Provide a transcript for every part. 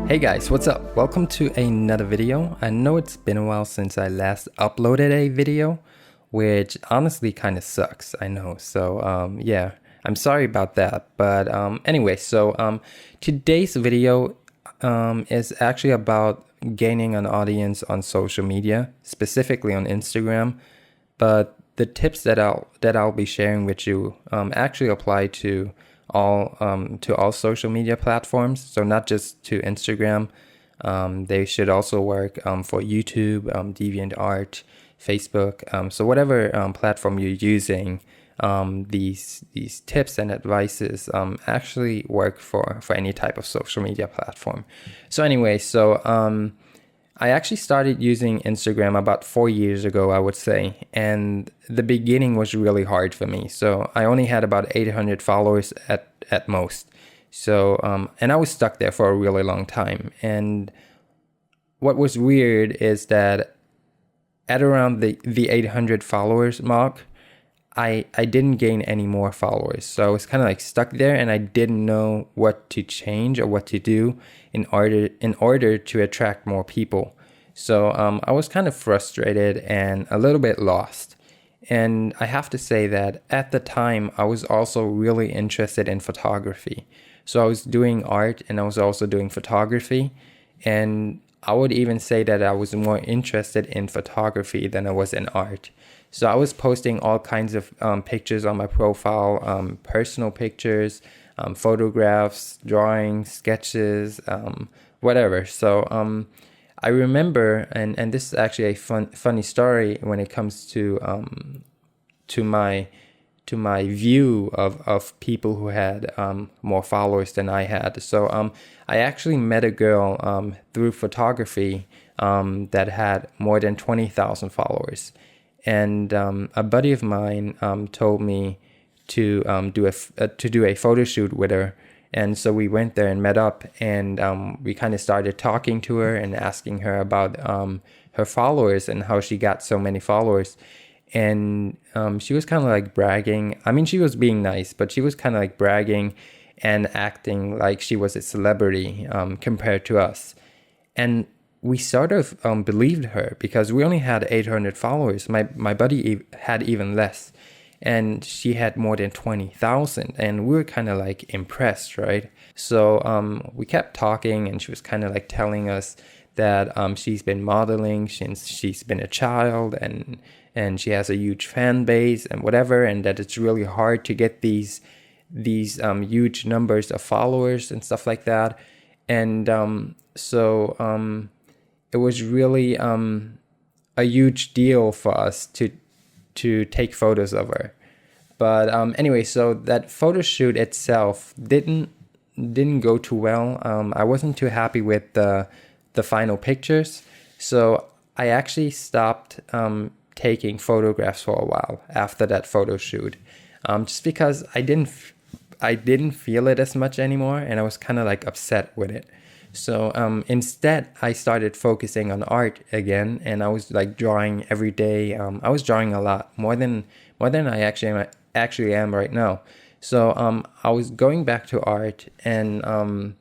Hey guys, what's up? Welcome to another video. I know it's been a while since I last uploaded a video, which honestly kind of sucks, I know. So yeah, I'm sorry about that. But anyway, today's video is actually about gaining an audience on social media, specifically on Instagram. But the tips that I'll be sharing with you actually apply to all social media platforms. So not just to Instagram. They should also work for YouTube, DeviantArt, Facebook. So whatever platform you're using, these tips and advices actually work for any type of social media platform. So anyway, I actually started using Instagram about 4 years ago, I would say, and the beginning was really hard for me. So I only had about 800 followers at most. So and I was stuck there for a really long time. And what was weird is that at around the 800 followers mark, I didn't gain any more followers. So I was kind of like stuck there, and I didn't know what to change or what to do in order to attract more people. So I was kind of frustrated and a little bit lost. And I have to say that at the time, I was also really interested in photography. So I was doing art and I was also doing photography. And I would even say that I was more interested in photography than I was in art. So I was posting all kinds of pictures on my profile, personal pictures, photographs, drawings, sketches, whatever. So I remember, and this is actually a funny story when it comes to my view of people who had more followers than I had. So I actually met a girl through photography that had more than 20,000 followers. And a buddy of mine told me to do a photo shoot with her, and so we went there and met up, and we kind of started talking to her and asking her about her followers and how she got so many followers. And she was kind of like bragging. I mean, she was being nice, but she was kind of like bragging and acting like she was a celebrity compared to us. And we sort of believed her because we only had 800 followers. My buddy had even less, and she had more than 20,000, and we were kind of like impressed, right? So we kept talking, and she was kind of like telling us that she's been modeling since she's been a child, and she has a huge fan base and whatever, and that it's really hard to get these huge numbers of followers and stuff like that. And it was really a huge deal for us to take photos of her. But anyway, so that photo shoot itself didn't go too well. I wasn't too happy with the final pictures, so I actually stopped taking photographs for a while after that photo shoot, just because I didn't feel it as much anymore, and I was kind of like upset with it. So instead, I started focusing on art again, and I was like drawing every day. I was drawing a lot, more than I actually am right now. So I was going back to art, and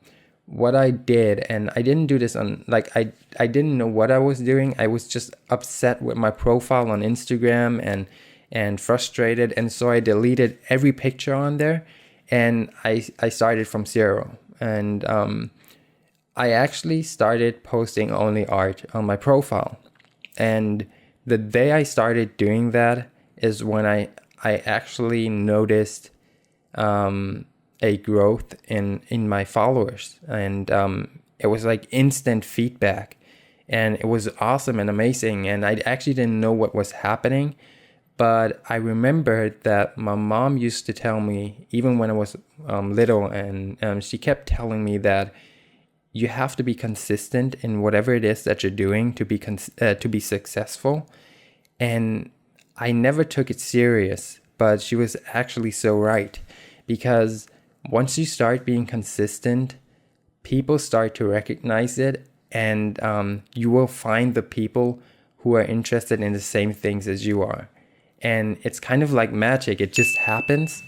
what I did, and I didn't do this on I didn't know what I was doing. I was just upset with my profile on Instagram and frustrated, and so I deleted every picture on there, and I started from zero. And I actually started posting only art on my profile. And the day I started doing that is when I actually noticed a growth in my followers. And it was like instant feedback. And it was awesome and amazing. And I actually didn't know what was happening. But I remembered that my mom used to tell me, even when I was little, and she kept telling me that you have to be consistent in whatever it is that you're doing to be successful. And I never took it serious, but she was actually so right, because once you start being consistent, people start to recognize it, and you will find the people who are interested in the same things as you are. And it's kind of like magic. It just happens.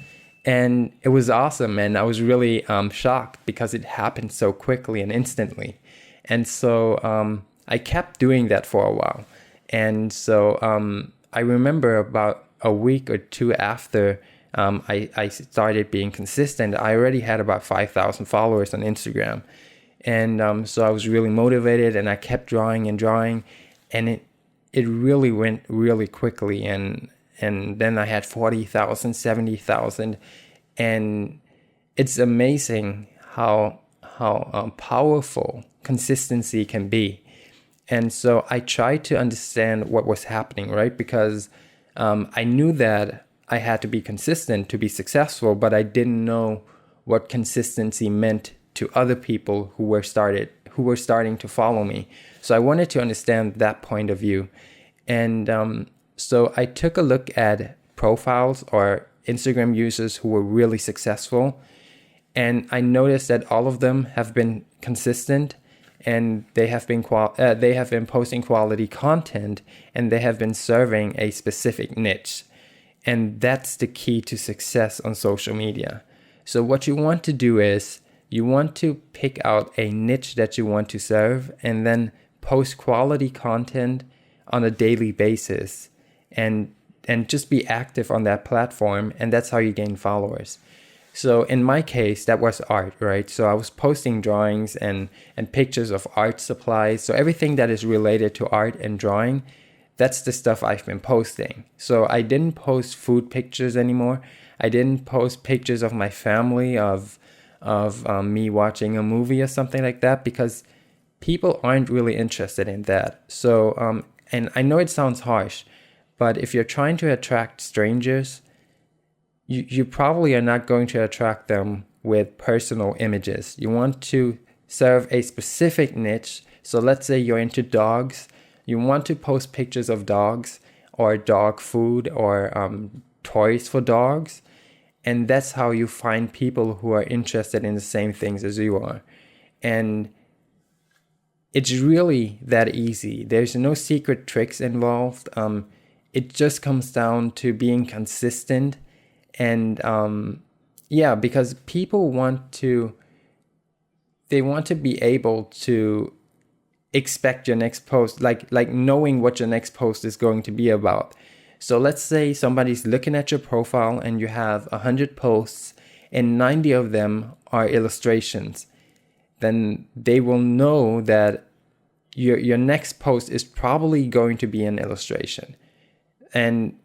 And it was awesome, and I was really shocked because it happened so quickly and instantly. And so I kept doing that for a while. And so I remember about a week or two after I started being consistent, I already had about 5,000 followers on Instagram. And so I was really motivated, and I kept drawing and drawing, and it really went really quickly. And then I had 40,000, 70,000, and it's amazing how powerful consistency can be. And so I tried to understand what was happening, right? Because I knew that I had to be consistent to be successful, but I didn't know what consistency meant to other people who were starting to follow me. So I wanted to understand that point of view. And so I took a look at profiles or Instagram users who were really successful, and I noticed that all of them have been consistent, and they have been posting quality content, and they have been serving a specific niche. And that's the key to success on social media. So what you want to do is you want to pick out a niche that you want to serve, and then post quality content on a daily basis, and just be active on that platform. And that's how you gain followers. So in my case, that was art, right? So I was posting drawings and pictures of art supplies. So everything that is related to art and drawing, that's the stuff I've been posting. So I didn't post food pictures anymore. I didn't post pictures of my family, of me watching a movie or something like that, because people aren't really interested in that. So, and I know it sounds harsh, but if you're trying to attract strangers, you probably are not going to attract them with personal images. You want to serve a specific niche. So let's say you're into dogs. You want to post pictures of dogs or dog food or toys for dogs. And that's how you find people who are interested in the same things as you are. And it's really that easy. There's no secret tricks involved. It just comes down to being consistent. And because people want to be able to expect your next post, like knowing what your next post is going to be about. So let's say somebody's looking at your profile and you have 100 posts and 90 of them are illustrations. Then they will know that your next post is probably going to be an illustration. And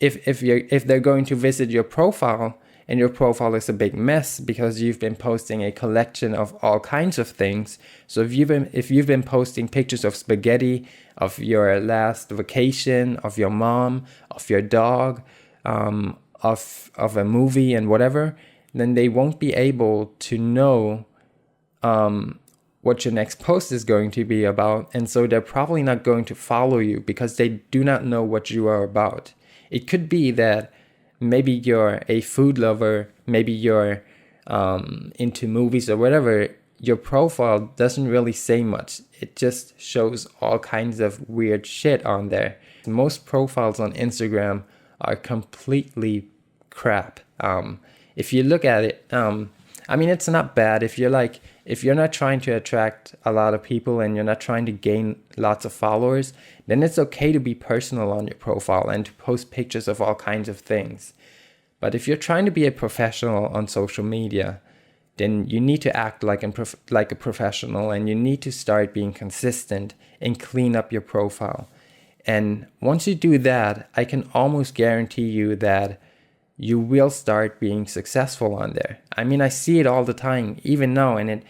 if they're going to visit your profile and your profile is a big mess because you've been posting a collection of all kinds of things. So if you've been posting pictures of spaghetti, of your last vacation, of your mom, of your dog, of a movie and whatever, then they won't be able to know what your next post is going to be about. And so they're probably not going to follow you because they do not know what you are about. It could be that maybe you're a food lover, maybe you're into movies or whatever. Your profile doesn't really say much. It just shows all kinds of weird shit on there. Most profiles on Instagram are completely crap. If you look at it, it's not bad if you're not trying to attract a lot of people and you're not trying to gain lots of followers, then it's okay to be personal on your profile and to post pictures of all kinds of things. But if you're trying to be a professional on social media, then you need to act like a professional, and you need to start being consistent and clean up your profile. And once you do that, I can almost guarantee you that you will start being successful on there. I see it all the time, even now, and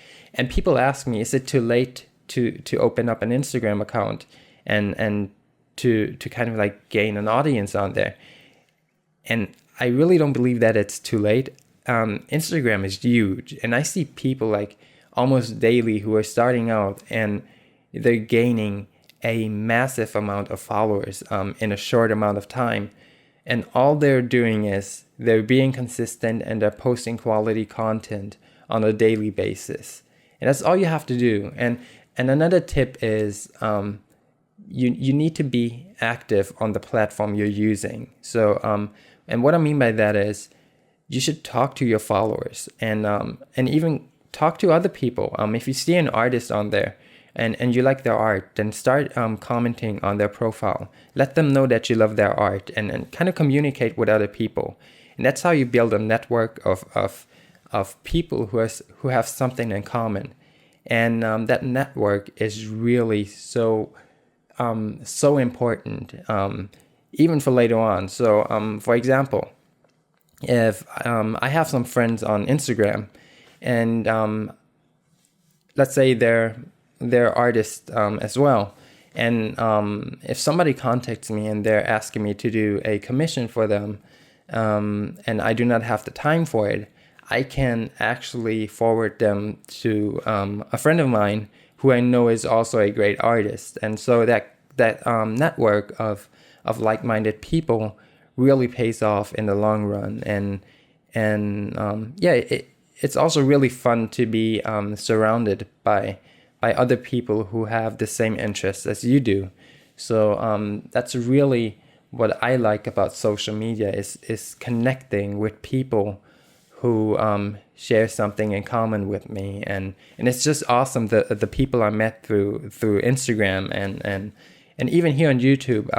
people ask me, is it too late to open up an Instagram account and to kind of like gain an audience on there? And I really don't believe that it's too late. Instagram is huge, and I see people like almost daily who are starting out and they're gaining a massive amount of followers in a short amount of time. And all they're doing is they're being consistent and they're posting quality content on a daily basis. And that's all you have to do. And another tip is you need to be active on the platform you're using. So and what I mean by that is you should talk to your followers and even talk to other people. If you see an artist on there and you like their art, then start commenting on their profile. Let them know that you love their art, and kind of communicate with other people. And that's how you build a network of people who have something in common. And that network is really so important, even for later on. So for example, if I have some friends on Instagram, and let's say they're artists as well, and if somebody contacts me and they're asking me to do a commission for them, and I do not have the time for it, I can actually forward them to a friend of mine who I know is also a great artist. And so that network of like-minded people really pays off in the long run. And it's also really fun to be surrounded by other people who have the same interests as you do. So that's really what I like about social media, is connecting with people who share something in common with me, and it's just awesome, the people I met through Instagram and even here on YouTube.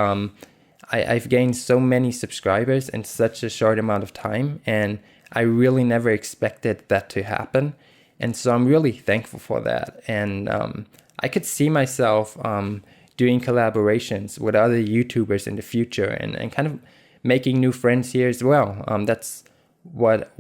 I've gained so many subscribers in such a short amount of time, and I really never expected that to happen, and so I'm really thankful for that. And I could see myself doing collaborations with other YouTubers in the future, and kind of making new friends here as well. That's what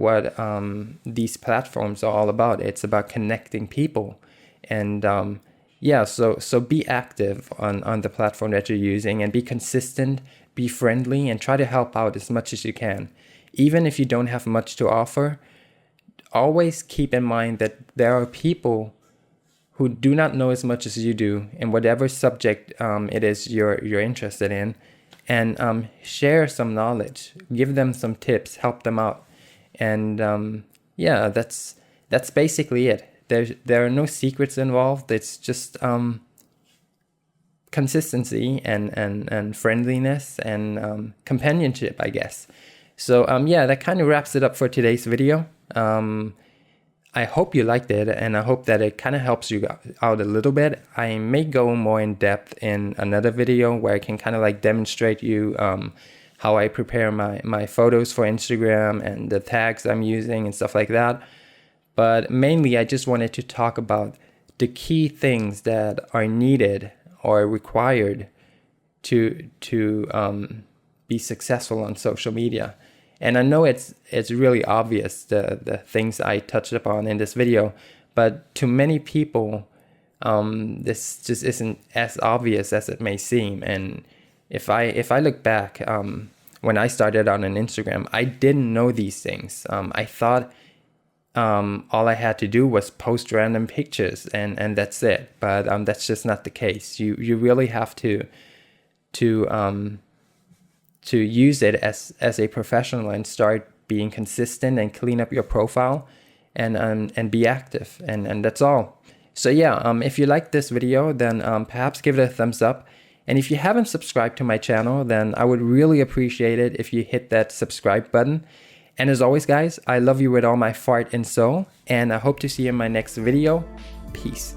these platforms are all about. It's about connecting people. And so be active on the platform that you're using, and be consistent, be friendly, and try to help out as much as you can. Even if you don't have much to offer, always keep in mind that there are people who do not know as much as you do in whatever subject it is you're interested in, and share some knowledge, give them some tips, help them out. And that's basically it. There are no secrets involved. It's just consistency and friendliness and companionship, I guess. So that kind of wraps it up for today's video. I hope you liked it, and I hope that it kind of helps you out a little bit. I may go more in depth in another video where I can kind of like demonstrate you how I prepare my photos for Instagram and the tags I'm using and stuff like that. But mainly I just wanted to talk about the key things that are needed or required to be successful on social media. And I know it's really obvious, the things I touched upon in this video, but to many people, this just isn't as obvious as it may seem. And if I look back, when I started on an Instagram, I didn't know these things. I thought all I had to do was post random pictures and that's it. But that's just not the case. You really have to use it as a professional and start being consistent and clean up your profile and be active, and that's all. So if you like this video, then perhaps give it a thumbs up. And if you haven't subscribed to my channel, then I would really appreciate it if you hit that subscribe button. And as always, guys, I love you with all my heart and soul, and I hope to see you in my next video. Peace.